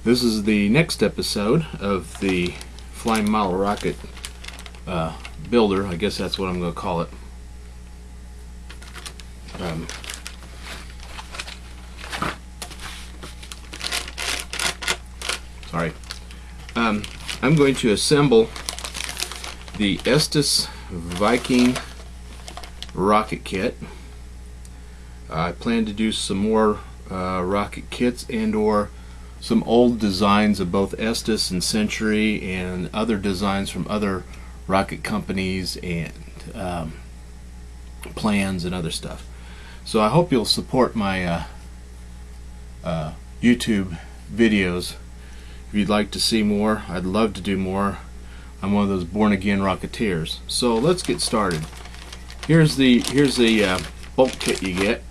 This is the next episode of the Flying Model Rocket Builder. I guess that's what I'm going to call it. Sorry. I'm going to assemble the Estes Viking rocket kit. I plan to do some more rocket kits and or some old designs of both Estes and Century and other designs from other rocket companies and plans and other stuff. So I hope you'll support my YouTube videos. If you'd like to see more, I'd love to do more. I'm one of those born-again rocketeers. So let's get started. Here's the bulk kit you get.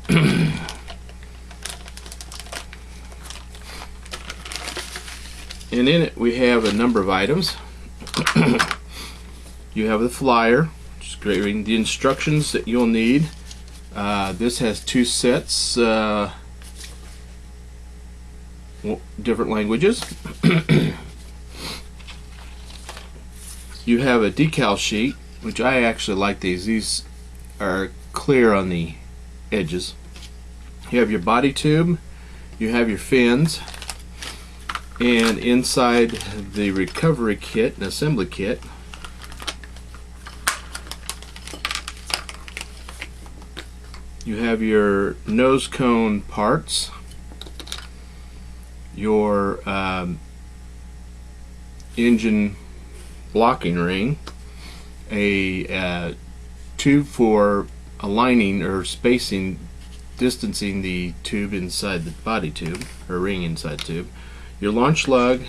And in it we have a number of items. You have the flyer, which is great, reading the instructions that you'll need. This has two sets, different languages. You have a decal sheet, which I actually like these. These are clear on the edges. You have your body tube, you have your fins, and inside the recovery kit and assembly kit you have your nose cone parts, your engine blocking ring, a tube for aligning or spacing, distancing the tube inside the body tube, or ring inside the tube, your launch lug,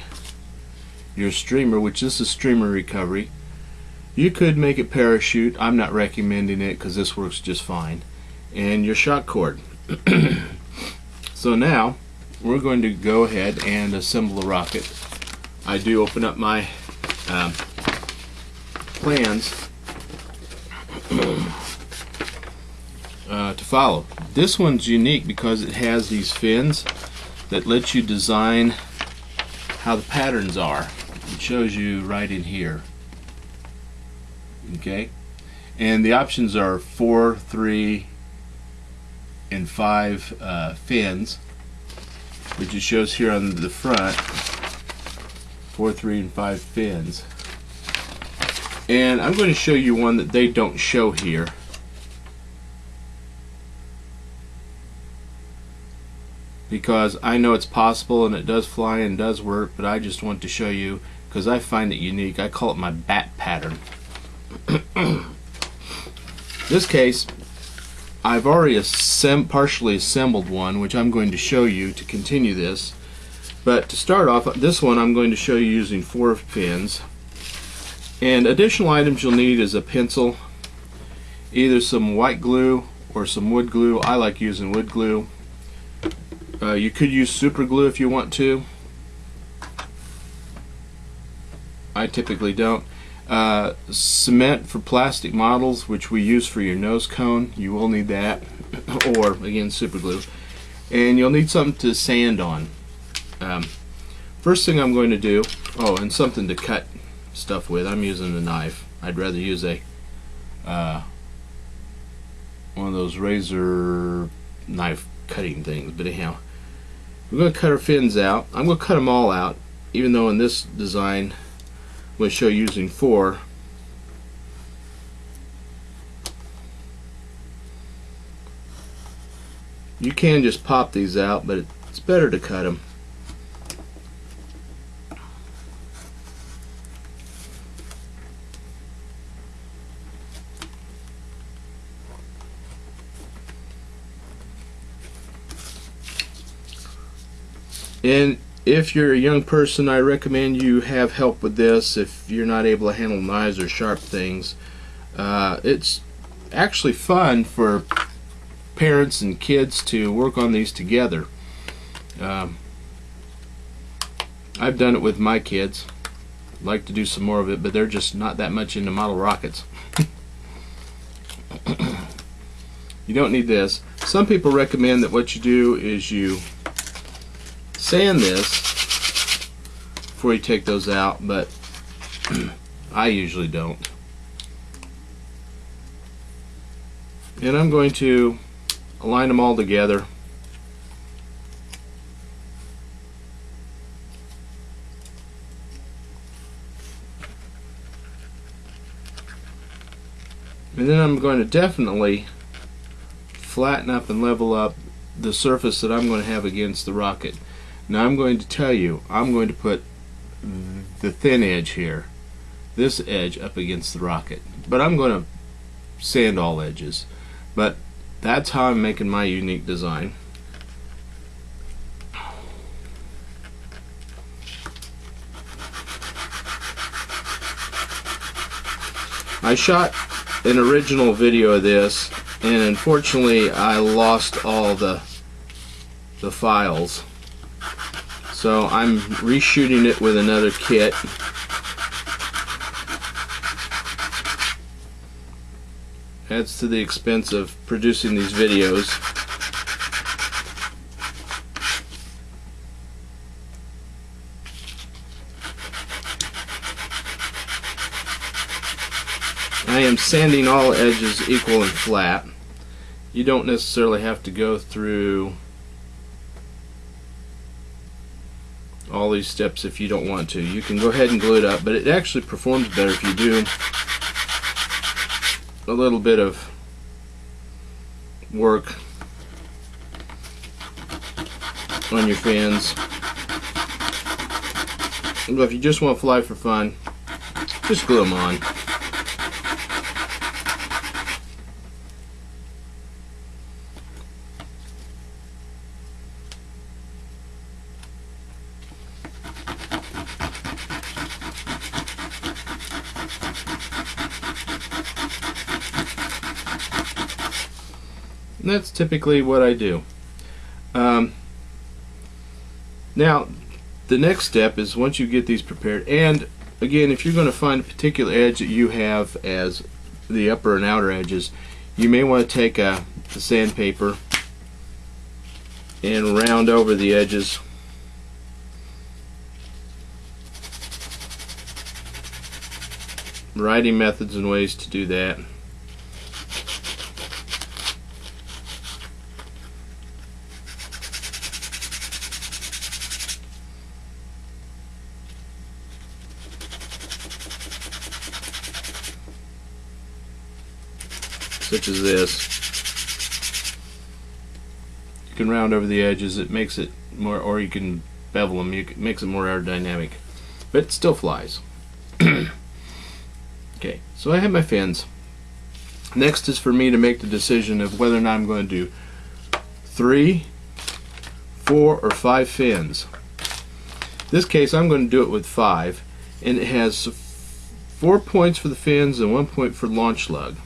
your streamer, which this is streamer recovery. You could make it parachute. I'm not recommending it because this works just fine. And your shock cord. So now we're going to go ahead and assemble the rocket. I do open up my plans to follow. This one's unique because it has these fins that let you design how the patterns are. It shows you right in here. Okay, and the options are 4, 3, and 5 fins, which it shows here on the front. 4, 3, and 5 fins. And I'm going to show you one that they don't show here. Because I know it's possible and it does fly and does work, but I just want to show you because I find it unique. I call it my bat pattern. This case, I've already partially assembled one, which I'm going to show you to continue this. But to start off, this one I'm going to show you using 4 fins. And additional items you'll need is a pencil, either some white glue or some wood glue. I like using wood glue. You could use super glue if you want to. I typically don't. Cement for plastic models, which we use for your nose cone. You will need that. Or, again, super glue. And you'll need something to sand on. First thing I'm going to do, and something to cut stuff with. I'm using a knife. I'd rather use a one of those razor knife cutting things, but anyhow, we're going to cut our fins out. I'm going to cut them all out, even though in this design I'm going to show you using 4. You can just pop these out, but it's better to cut them. And if you're a young person, I recommend you have help with this if you're not able to handle knives or sharp things. It's actually fun for parents and kids to work on these together. I've done it with my kids. I'd like to do some more of it, but they're just not that much into model rockets. You don't need this. Some people recommend that what you do is you sand this before you take those out, but I usually don't. And I'm going to align them all together. And then I'm going to definitely flatten up and level up the surface that I'm going to have against the rocket. Now I'm going to tell you, I'm going to put the thin edge here, this edge up against the rocket. But I'm going to sand all edges. But that's how I'm making my unique design. I shot an original video of this, and unfortunately I lost all the files, so I'm reshooting it with another kit. Adds to the expense of producing these videos. I am sanding all edges equal and flat. You don't necessarily have to go through all these steps if you don't want to. You can go ahead and glue it up, but it actually performs better if you do a little bit of work on your fins. But if you just want to fly for fun, just glue them on. And that's typically what I do. Now, the next step is once you get these prepared, and again, if you're going to find a particular edge that you have as the upper and outer edges, you may want to take the sandpaper and round over the edges. Variety methods and ways to do that. Such as this. You can round over the edges, it makes it more, or you can bevel them, it makes it more aerodynamic, but it still flies. Okay, so I have my fins. Next is for me to make the decision of whether or not I'm going to do 3, 4, or 5 fins. In this case, I'm going to do it with 5, and it has 4 points for the fins and 1 point for launch lug.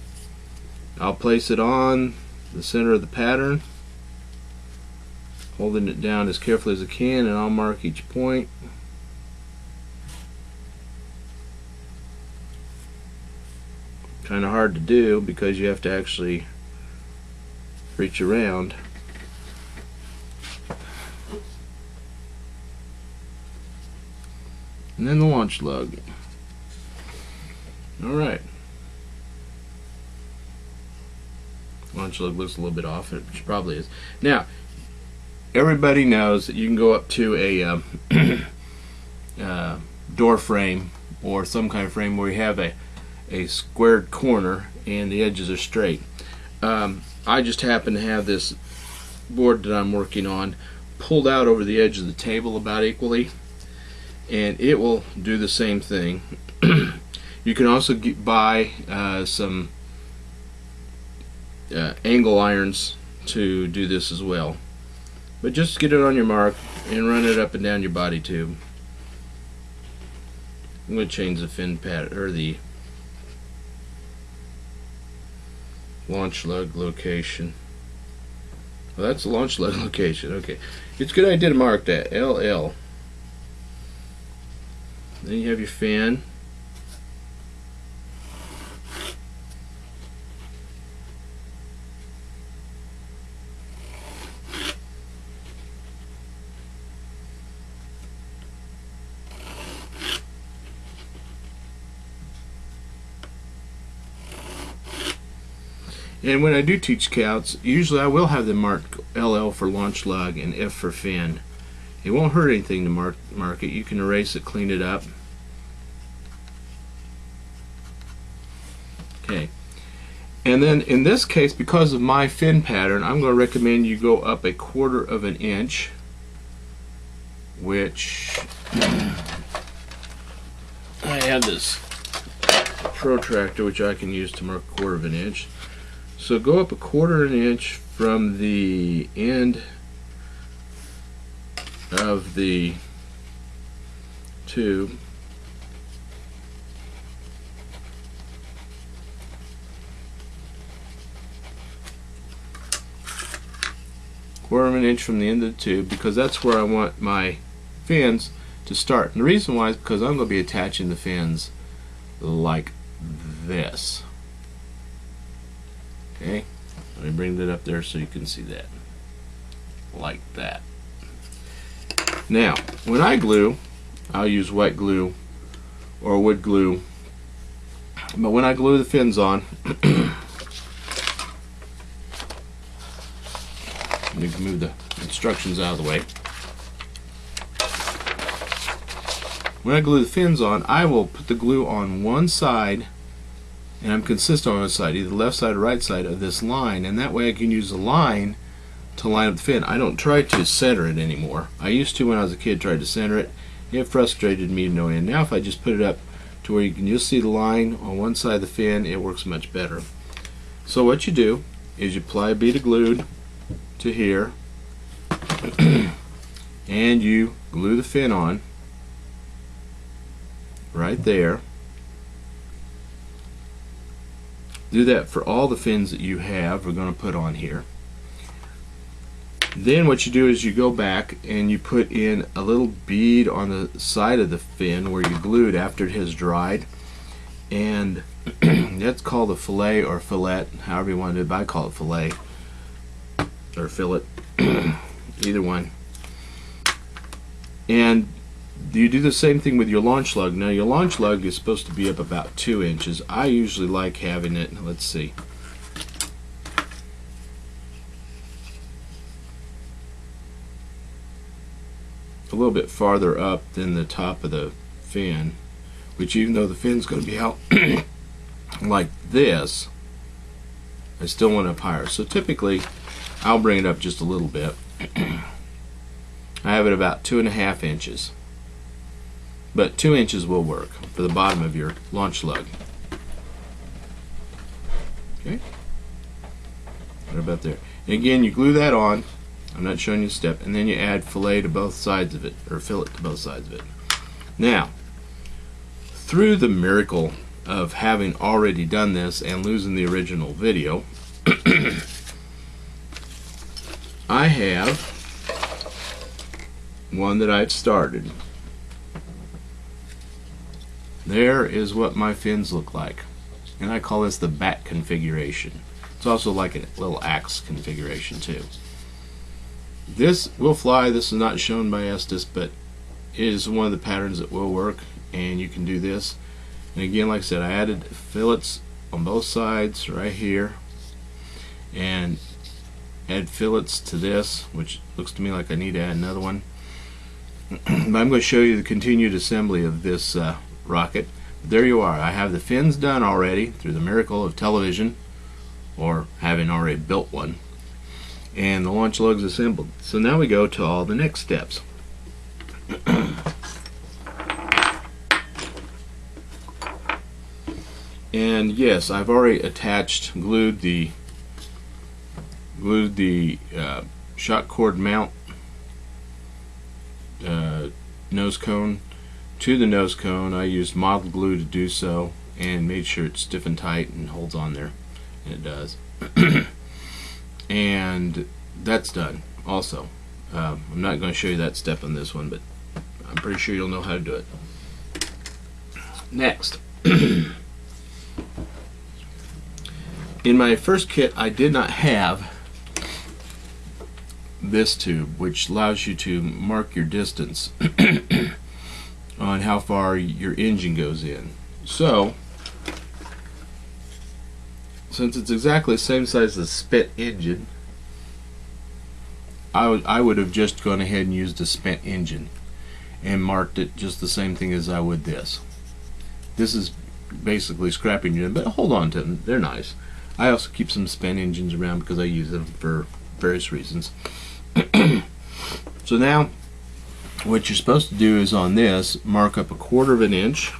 I'll place it on the center of the pattern, holding it down as carefully as I can, and I'll mark each point. Kind of hard to do because you have to actually reach around. And then the launch lug. Alright. Launch lug looks a little bit off, which probably is. Now, everybody knows that you can go up to a door frame or some kind of frame where you have a squared corner and the edges are straight. I just happen to have this board that I'm working on pulled out over the edge of the table about equally, and it will do the same thing. You can also buy some angle irons to do this as well, but just get it on your mark and run it up and down your body tube. I'm going to change the fin pad or the launch lug location. Well, that's the launch lug location. Okay, it's a good idea to mark that LL. Then you have your fin. And when I do teach scouts, usually I will have them mark LL for launch lug and F for fin. It won't hurt anything to mark it. You can erase it, clean it up. Okay. And then in this case, because of my fin pattern, I'm going to recommend you go up 1/4 of an inch, which I have this protractor which I can use to mark 1/4 of an inch. So go up 1/4 of an inch from the end of the tube quarter of an inch from the end of the tube, because that's where I want my fins to start. And the reason why is because I'm going to be attaching the fins like this. Okay, let me bring that up there so you can see that. Like that. Now, when I glue, I'll use wet glue or wood glue. But when I glue the fins on, let me move the instructions out of the way. When I glue the fins on, I will put the glue on one side, and I'm consistent on one side, either left side or right side of this line, and that way I can use the line to line up the fin. I don't try to center it anymore. I used to when I was a kid, tried to center it. It frustrated me to no end. Now if I just put it up to where you can just see the line on one side of the fin, it works much better. So what you do is you apply a bead of glue to here and you glue the fin on right there. Do that for all the fins that you have we're going to put on here. Then what you do is you go back and you put in a little bead on the side of the fin where you glued after it has dried, and that's called a fillet or fillet, however you want to do it, but I call it fillet or fillet, either one. And you do the same thing with your launch lug. Now your launch lug is supposed to be up about 2 inches. I usually like having it, let's see, a little bit farther up than the top of the fin, which even though the fin's going to be out like this, I still want it up higher. So typically I'll bring it up just a little bit. I have it about 2.5 inches, but 2 inches will work for the bottom of your launch lug. Okay, right about there. And again, you glue that on. I'm not showing you the step, and then you add fillet to both sides of it, or fillet to both sides of it. Now, through the miracle of having already done this and losing the original video, I have one that I've started. There is what my fins look like, and I call this the bat configuration. It's also like a little axe configuration too. This will fly. This is not shown by Estes, but it is one of the patterns that will work, and you can do this. And again, like I said, I added fillets on both sides right here, and add fillets to this, which looks to me like I need to add another one. But I'm going to show you the continued assembly of this rocket. There you are. I have the fins done already through the miracle of television, or having already built one, and the launch lugs assembled. So now we go to all the next steps. And yes, I've already attached, glued the shock cord mount nose cone to the nose cone. I used model glue to do so, and made sure it's stiff and tight and holds on there, and it does. And that's done also. I'm not going to show you that step on this one, but I'm pretty sure you'll know how to do it. Next, in my first kit I did not have this tube, which allows you to mark your distance on how far your engine goes in. So since it's exactly the same size as the spent engine, I would have just gone ahead and used a spent engine and marked it just the same thing as I would this. This is basically scrap engine, but hold on to them, they're nice. I also keep some spent engines around because I use them for various reasons. So now what you're supposed to do is on this, mark up 1/4 of an inch.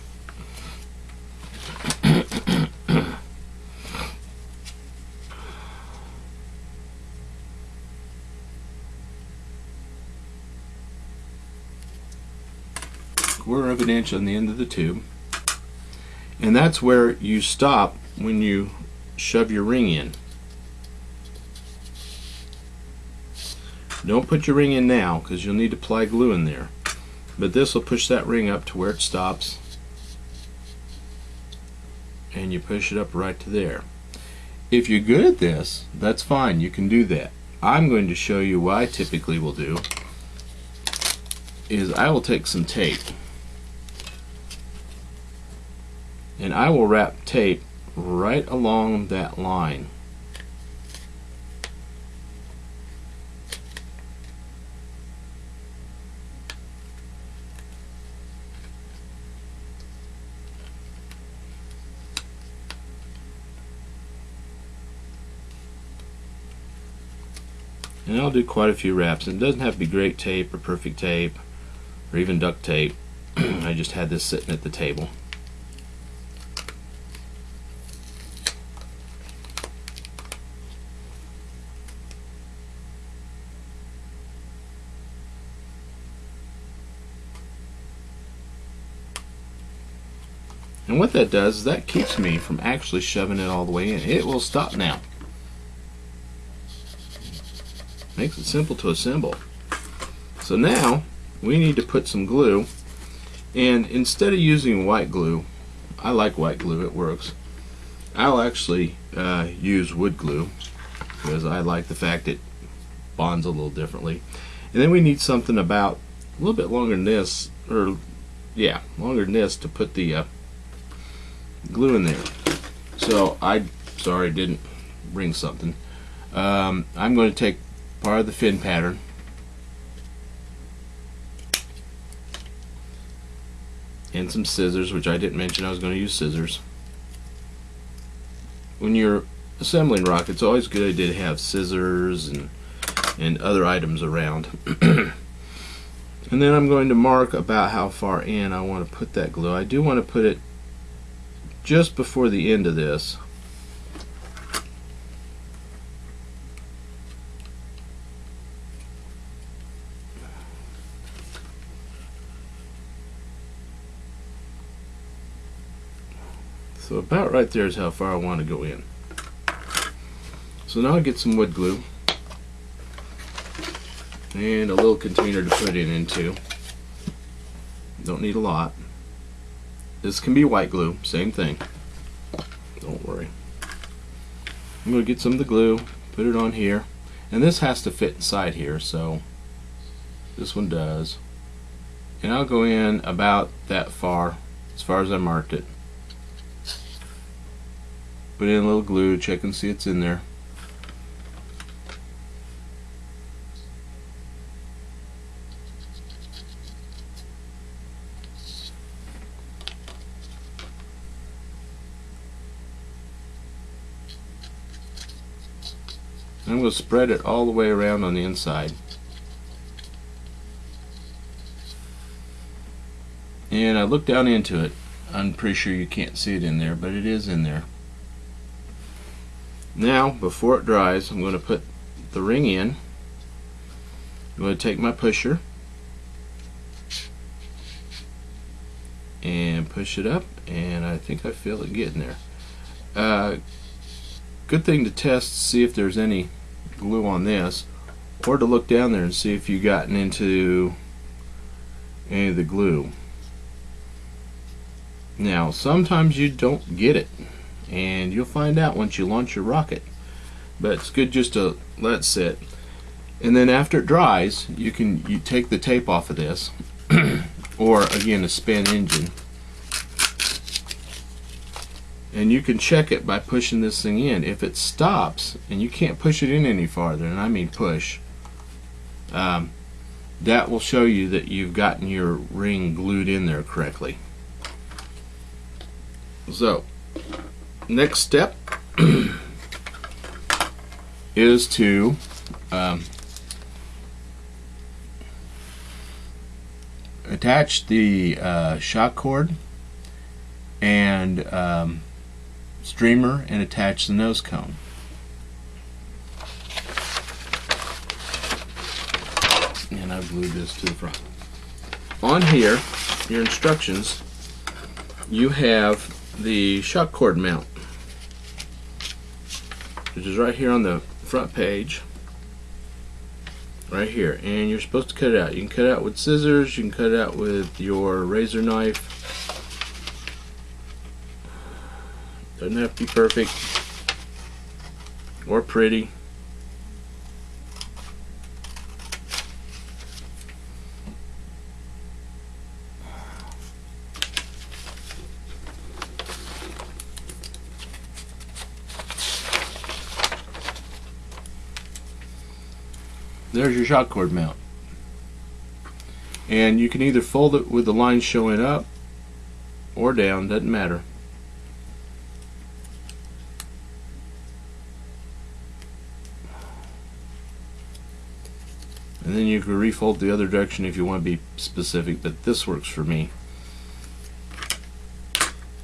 Quarter of an inch on the end of the tube, and that's where you stop when you shove your ring in. Don't put your ring in now because you'll need to apply glue in there, but this will push that ring up to where it stops, and you push it up right to there. If you're good at this, that's fine, you can do that. I'm going to show you what I typically will do is I will take some tape and I will wrap tape right along that line. And I'll do quite a few wraps. It doesn't have to be great tape or perfect tape or even duct tape. I just had this sitting at the table. And what that does is that keeps me from actually shoving it all the way in. It will stop now. Makes it simple to assemble. So now we need to put some glue, and instead of using white glue, I like white glue, it works. I'll actually use wood glue because I like the fact it bonds a little differently. And then we need something about a little bit longer than this, or yeah, longer than this to put the glue in there. So sorry, didn't bring something. I'm going to take part of the fin pattern and some scissors, which I didn't mention I was going to use scissors. When you're assembling rock, it's always a good idea to have scissors and other items around. And then I'm going to mark about how far in I want to put that glue. I do want to put it just before the end of this. So about right there is how far I want to go in. So now I get some wood glue and a little container to put it into. Don't need a lot. This can be white glue, same thing. Don't worry. I'm going to get some of the glue, put it on here, and this has to fit inside here, so this one does. And I'll go in about that far, as far as I marked it. Put in a little glue, check and see it's in there. I'm going to spread it all the way around on the inside. And I look down into it. I'm pretty sure you can't see it in there, but it is in there. Now, before it dries, I'm going to put the ring in. I'm going to take my pusher and push it up, and I think I feel it getting there. Good thing to test to see if there's any glue on this, or to look down there and see if you've gotten into any of the glue. Now, sometimes you don't get it, and you'll find out once you launch your rocket, but it's good just to let it sit. And then after it dries, you take the tape off of this or again a spent engine, and you can check it by pushing this thing in. If it stops and you can't push it in any farther, and I mean push, that will show you that you've gotten your ring glued in there correctly. So next step is to attach the shock cord and streamer and attach the nose cone. And I've glued this to the front. On here, your instructions, you have the shock cord mount, which is right here on the front page, right here, and you're supposed to cut it out. You can cut it out with scissors, you can cut it out with your razor knife. Doesn't have to be perfect or pretty. There's your shock cord mount, and you can either fold it with the line showing up or down, doesn't matter. And then you can refold the other direction if you want to be specific, but this works for me.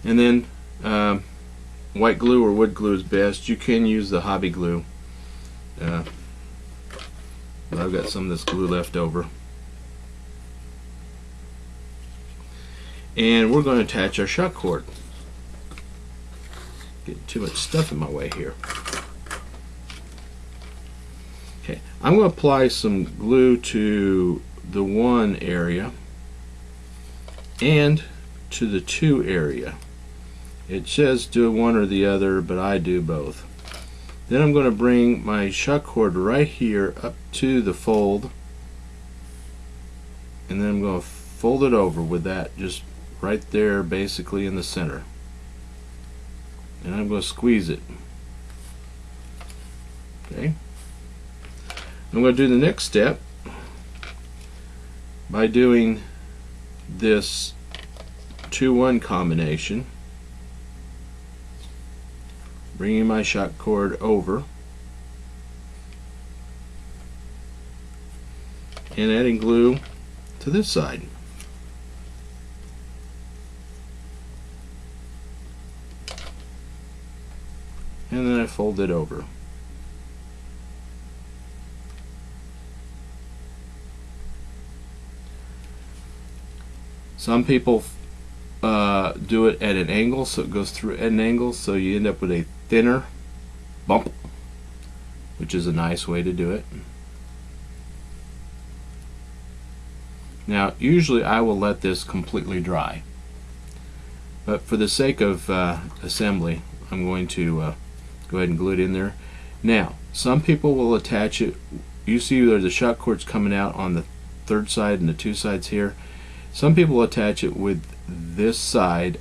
And then white glue or wood glue is best. You can use the hobby glue. But I've got some of this glue left over. And we're going to attach our shock cord. Getting too much stuff in my way here. Okay, I'm going to apply some glue to the 1 area and to the 2 area. It says do one or the other, but I do both. Then I'm going to bring my shock cord right here up to the fold, and then I'm going to fold it over with that just right there, basically in the center. And I'm going to squeeze it. Okay. I'm going to do the next step by doing this 2-1 combination. Bringing my shock cord over and adding glue to this side. And then I fold it over. Some people do it at an angle, so it goes through at an angle, so you end up with a thinner bump, which is a nice way to do it. Now usually I will let this completely dry, but for the sake of assembly I'm going to go ahead and glue it in there. Now some people will attach it, you see there's the shock cords coming out on the 3rd side and the 2 sides here. Some people attach it with this side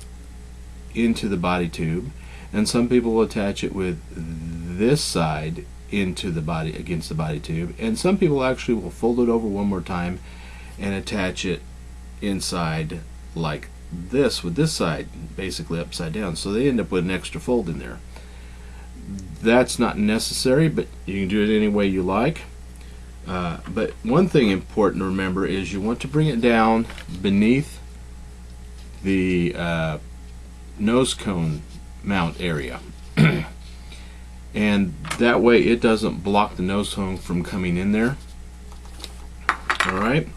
into the body tube, and some people will attach it with this side into the body, against the body tube, and some people actually will fold it over one more time and attach it inside like this, with this side basically upside down, so they end up with an extra fold in there. That's not necessary, but you can do it any way you like. But one thing important to remember is you want to bring it down beneath the nose cone mount area, and that way it doesn't block the nose cone from coming in there. Alright,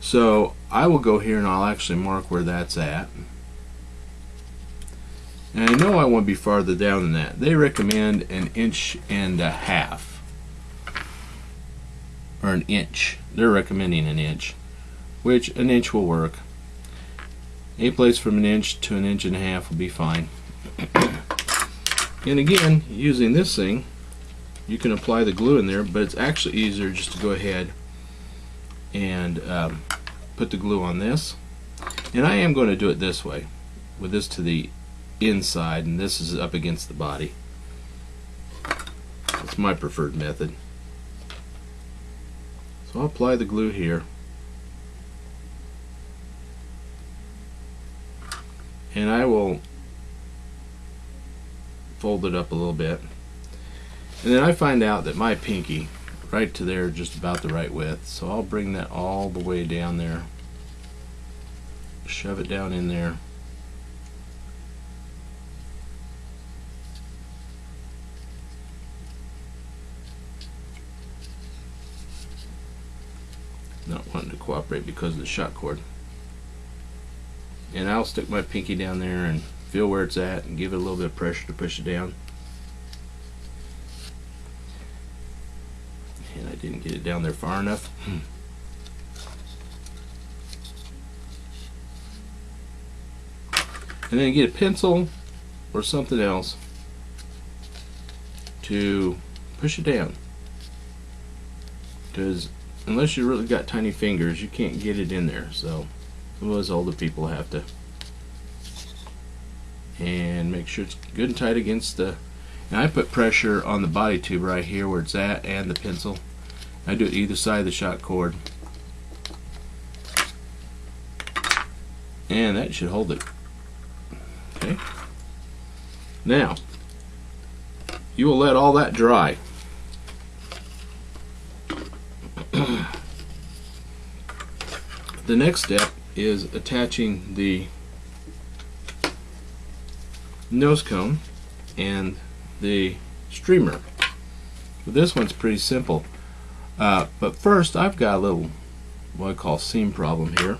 so I will go here and I'll actually mark where that's at. And I know I want to be farther down than that. They recommend 1.5 inches. Or an inch. They're recommending 1 inch, which 1 inch will work. A place from 1 inch to 1.5 inches will be fine. And again, using this thing, you can apply the glue in there, but it's actually easier just to go ahead and put the glue on this. And I am going to do it this way, with this to the inside and this is up against the body. That's my preferred method. So I'll apply the glue here. And I will fold it up a little bit. And then I find out that my pinky right to there just about the right width. So I'll bring that all the way down there. Shove it down in there. Not wanting to cooperate because of the shot cord. And I'll stick my pinky down there and feel where it's at and give it a little bit of pressure to push it down. And I didn't get it down there far enough. And then get a pencil or something else to push it down. Because unless you really got tiny fingers, you can't get it in there. So some of us older people have to. And make sure it's good and tight against the. And I put pressure on the body tube right here where it's at and the pencil. I do it either side of the shot cord. And that should hold it. Okay. Now, you will let all that dry. The next step is attaching the nose cone and the streamer. This one's pretty simple. But first, I've got a little what I call seam problem here.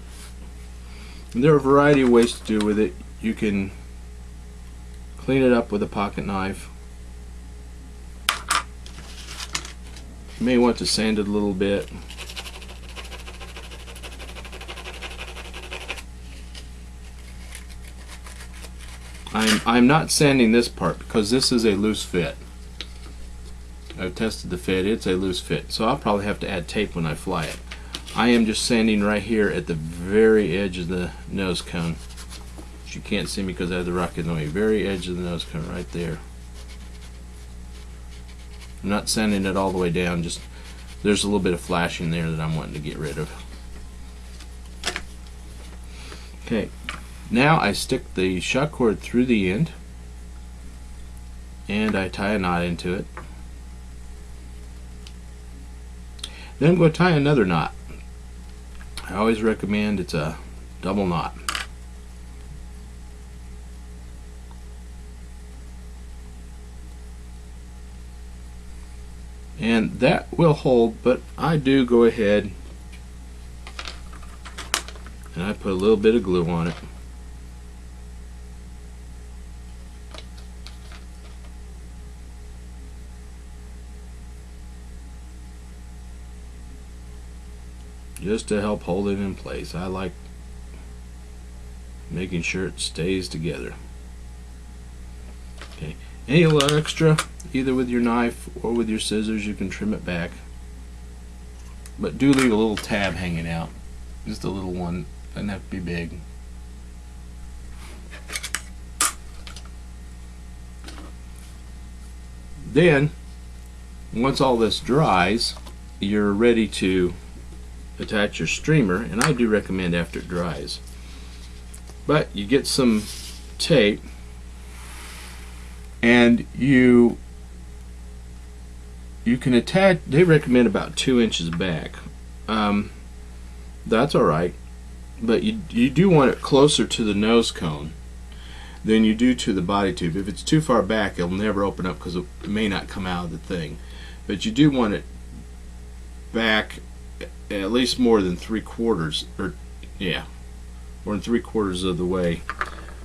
And there are a variety of ways to do with it. You can clean it up with a pocket knife. You may want to sand it a little bit. I'm not sanding this part because this is a loose fit. I've tested the fit, it's a loose fit, so I'll probably have to add tape when I fly it. I am just sanding right here at the very edge of the nose cone. You can't see me because I have the rocket in the way. Very edge of the nose cone right there. I'm not sanding it all the way down, just there's a little bit of flashing there that I'm wanting to get rid of. Okay, now I stick the shot cord through the end and I tie a knot into it. Then I'm going to tie another knot. I always recommend it's a double knot. And that will hold, but I do go ahead and I put a little bit of glue on it. Just to help hold it in place. I like making sure it stays together. Okay. Any little extra, either with your knife or with your scissors, you can trim it back. But do leave a little tab hanging out. Just a little one. Doesn't have to be big. Then, once all this dries, you're ready to attach your streamer, and I do recommend after it dries. But you get some tape and you can attach. They recommend about 2 inches back. That's alright, but you do want it closer to the nose cone than you do to the body tube. If it's too far back, it'll never open up because it may not come out of the thing. But you do want it back at least more than 3/4, or yeah, more than 3/4 of the way.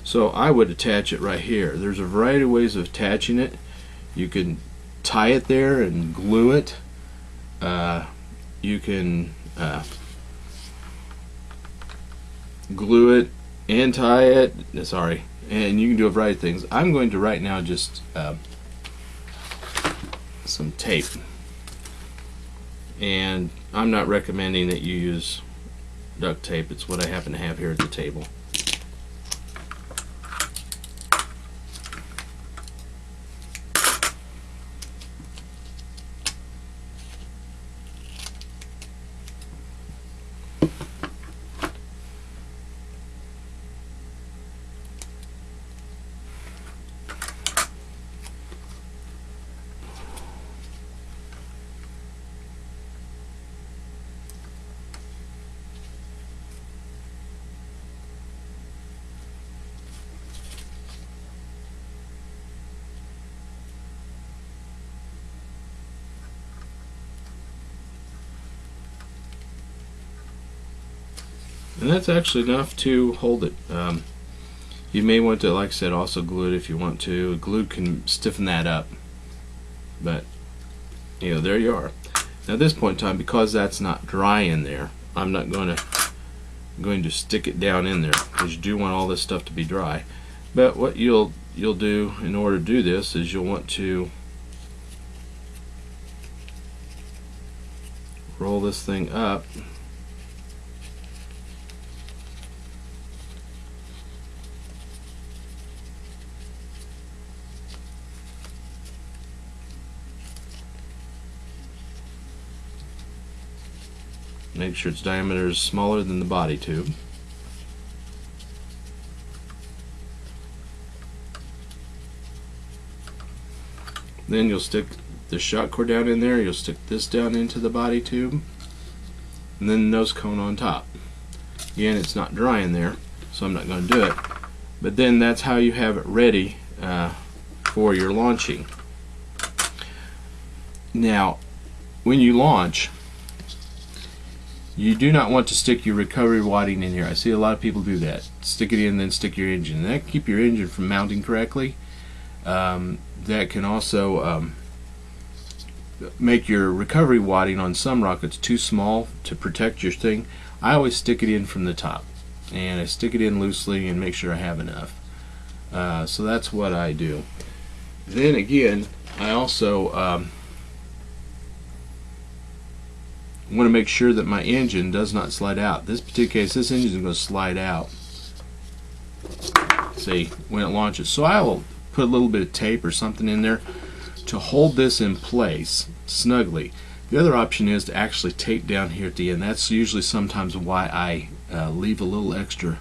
So I would attach it right here. There's a variety of ways of attaching it. You can tie it there and glue it. You can glue it and tie it. Sorry, and you can do a variety of things. I'm going to right now just some tape. And I'm not recommending that you use duct tape. It's what I happen to have here at the table. And that's actually enough to hold it. You may want to, like I said, also glue it if you want to. Glue can stiffen that up. But, you know, there you are. Now at this point in time, because that's not dry in there, I'm not going to stick it down in there, because you do want all this stuff to be dry. But what you'll do in order to do this is you'll want to roll this thing up. Make sure its diameter is smaller than the body tube. Then you'll stick the shot core down in there, you'll stick this down into the body tube, and then the nose cone on top. Again, it's not dry in there, so I'm not going to do it. But then that's how you have it ready for your launching. Now, when you launch, you do not want to stick your recovery wadding in here. I see a lot of people do that. Stick it in, then stick your engine. That can keep your engine from mounting correctly. That can also make your recovery wadding on some rockets too small to protect your thing. I always stick it in from the top, and I stick it in loosely and make sure I have enough. So that's what I do. Then again, I also want to make sure that my engine does not slide out. This particular case, this engine is going to slide out. See, when it launches. So I will put a little bit of tape or something in there to hold this in place snugly. The other option is to actually tape down here at the end. That's usually sometimes why I leave a little extra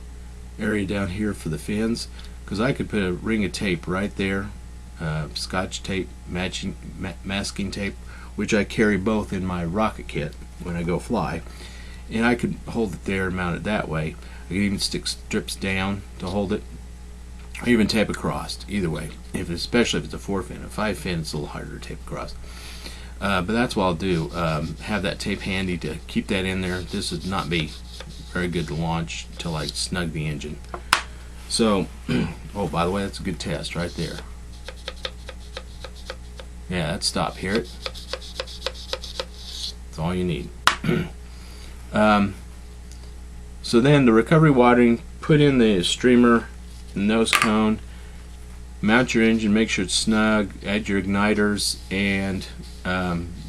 area down here for the fins, because I could put a ring of tape right there, Scotch tape, masking tape, which I carry both in my rocket kit when I go fly, and I could hold it there and mount it that way. I could even stick strips down to hold it, or even tape across. Either way, especially if it's a 4-fin. A 5-fin, it's a little harder to tape across. But that's what I'll do. Have that tape handy to keep that in there. This would not be very good to launch until I snug the engine. So, oh, by the way, that's a good test right there. Yeah, that's stop. Hear it? That's all you need. So then the recovery wadding, put in the streamer, the nose cone, mount your engine, make sure it's snug, add your igniters, and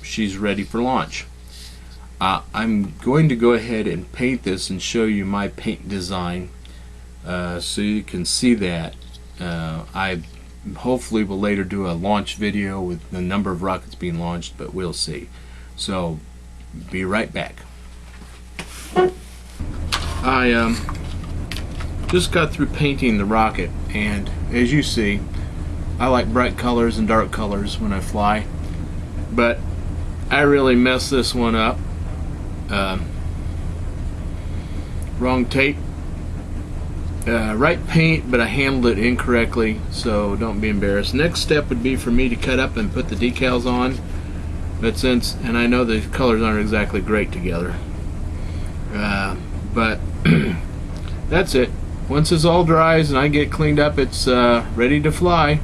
she's ready for launch. I'm going to go ahead and paint this and show you my paint design so you can see that. I hopefully will later do a launch video with the number of rockets being launched, but we'll see. So be right back. I just got through painting the rocket, and as you see, I like bright colors and dark colors when I fly, but I really messed this one up. Wrong tape, right paint, but I handled it incorrectly, so don't be embarrassed. Next step would be for me to cut up and put the decals on, but and I know the colors aren't exactly great together, but that's it. Once this all dries and I get cleaned up, it's ready to fly.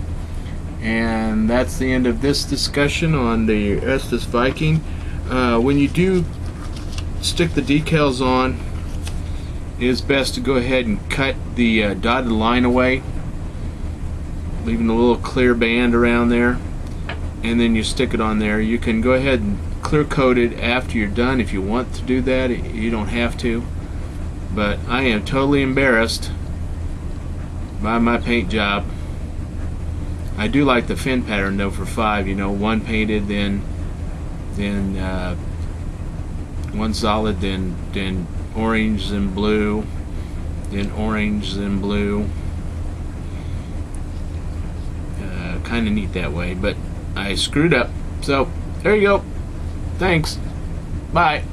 And that's the end of this discussion on the Estes Viking. When you do stick the decals on, it is best to go ahead and cut the dotted line away, leaving a little clear band around there, and then you stick it on there. You can go ahead and clear coat it after you're done if you want to do that. You don't have to, but I am totally embarrassed by my paint job. I do like the fin pattern though for 5, you know, one painted, then one solid, then orange, then blue, then orange, then blue. Kind of neat that way, but I screwed up. So there you go. Thanks. Bye.